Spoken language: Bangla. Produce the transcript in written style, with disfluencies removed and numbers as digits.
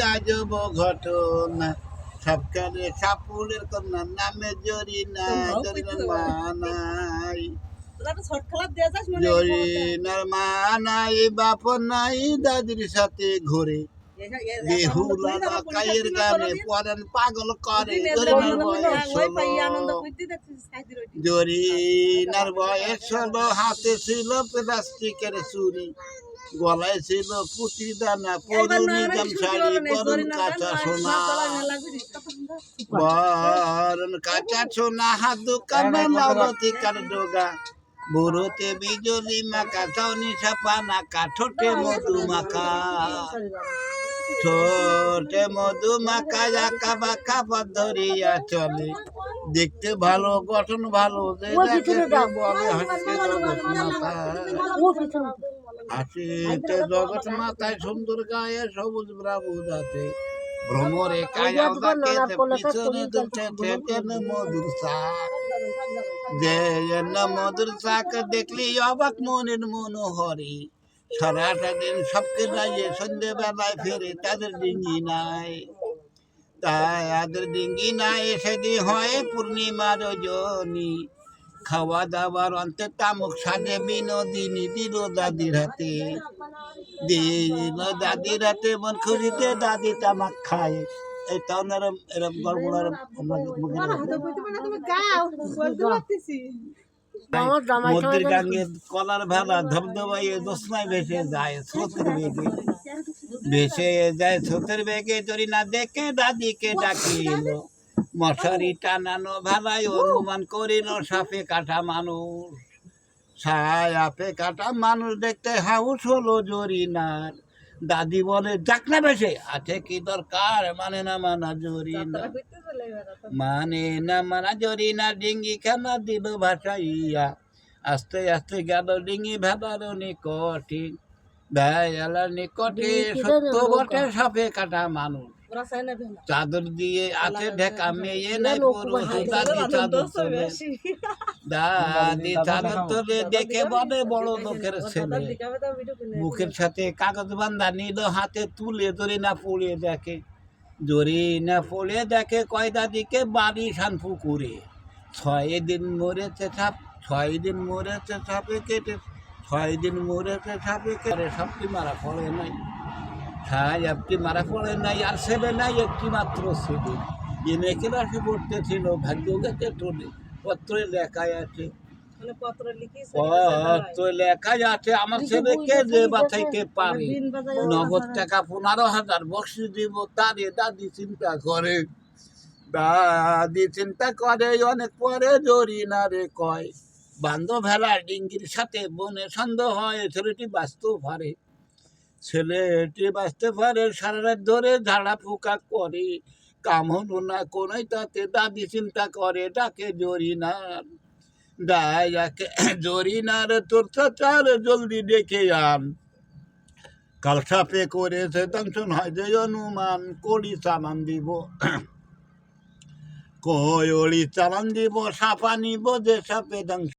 আজব ঘটনা সবখানে সাপুরের কন্যার নামে জরিনা জরিনার মানাই জরিনার মানাই বাপ নাই দাদির সাথে ঘুরে বেহুলা কায়ের গানে পরান পাগল করে জরিনার বয়স হলো হাতে ছিল প্লাস্টিকের চুরি গলায় ছিল পুঁতি দানা পরুন নিজাম শাড়ি বরণ কাঁচা সোনা বরণ কাঁচা সোনা হাত দোকানে লাউলতি কার ডোগা বুড়োতে বিজলি মাখা চাউনি ছাপা নাকা ঠোঁটে মধু মাখা ঠোঁটে মধু মাখা আঁকা বাঁকা পথ ধরিয়া চলে দেখতে ভালো গঠন ভালো যে বলে হাসিতে জগৎ মাথায় সুন্দর গায়ে সবুজ ব্রাবুদাতে ভ্রমরে কায়া পিছনে দুলছে মধুর শাক যে মধুর শাক দেখলি অবাক মনের মনোহরি সারাটা দিন সবকে যাইয়ে সন্ধ্যে বেলায় ফেরে তাদের ডিঙ্গি নাই তাদের ডিঙ্গি নাই সেদিন হয় পূর্ণিমা রজনী খাওয়া দাওয়ার অন্তে তামুক সাজে বিনোদিনী দিল দাদির হাতে মন খুশিতে দাদি তামাক খায় এই তাও এরম এরম গড়বড় মধ্যের গাঙ্গে কলার ভেলা ধবধবাইয়ে দোসনায় ভেসে যায় স্রোতের বেগে স্রোতের বেগে যদি না দেখে দাদিকে ডাকিল মশারি টানানো ভেলায় অনুমান করিল সাপে কাটা মানুষ সাপে কাটা মানুষ দেখতে হাউস হলো জরিনার দাদি বলে যাক না বেশে আছে কি দরকার মানে না মানা জরিনা জরিনা ডিঙ্গি খানা দিল ভাসাইয়া আস্তে আস্তে গেল ডিঙ্গি ভেলার নিকটে ভেলার নিকটে সত্য বটে সাপে কাটা মানুষ চাদর দিয়ে আছে ঢেকা মেয়ে নাই পুরুষ দাদি চাদর তোলে দেখে বলে বড় লোকের ছেলে মুখের সাথে কাগজ বান্ধা নিল হাতে তুলে জরিনা পড়ে দেখে কয় দাদিকে বাড়ি সান পুকুরে 6 দিন মরেছে সাপে কেটে 6 দিন মরেছে সাপে কেটে সবটি মারা পড়ে নাই আপনি মারা পড়ে নাই আর ছেলে নাই একটি মাত্র ছেলে এনে ক্লাসে পড়তেছিল ভাগ্য গেছে টোলে পত্রে লেখায় আছে আমার ছেলেকে যে বাঁচাইতে পারে নগদ টাকা 15,000 বকশিশ দিব তারে দাদি চিন্তা করে অনেক পরে জরিনা রে কয় বান্ধব ভেলা ডিঙ্গির সাথে বনে সন্দেহ হয় ছেলেটি বাঁচতে পারে সারা রাত ধরে ঝাড়া ফুকা করে কাম হলো না কোনোই তাতে দাদি চিন্তা করে ডাকে জরিনার তোর চাচার জলদি ডেকে আন কাল সাপে করেছে দংশন হয় যে অনুমান কড়ি চালান দিব সাপা নিব যে সাপে দংশন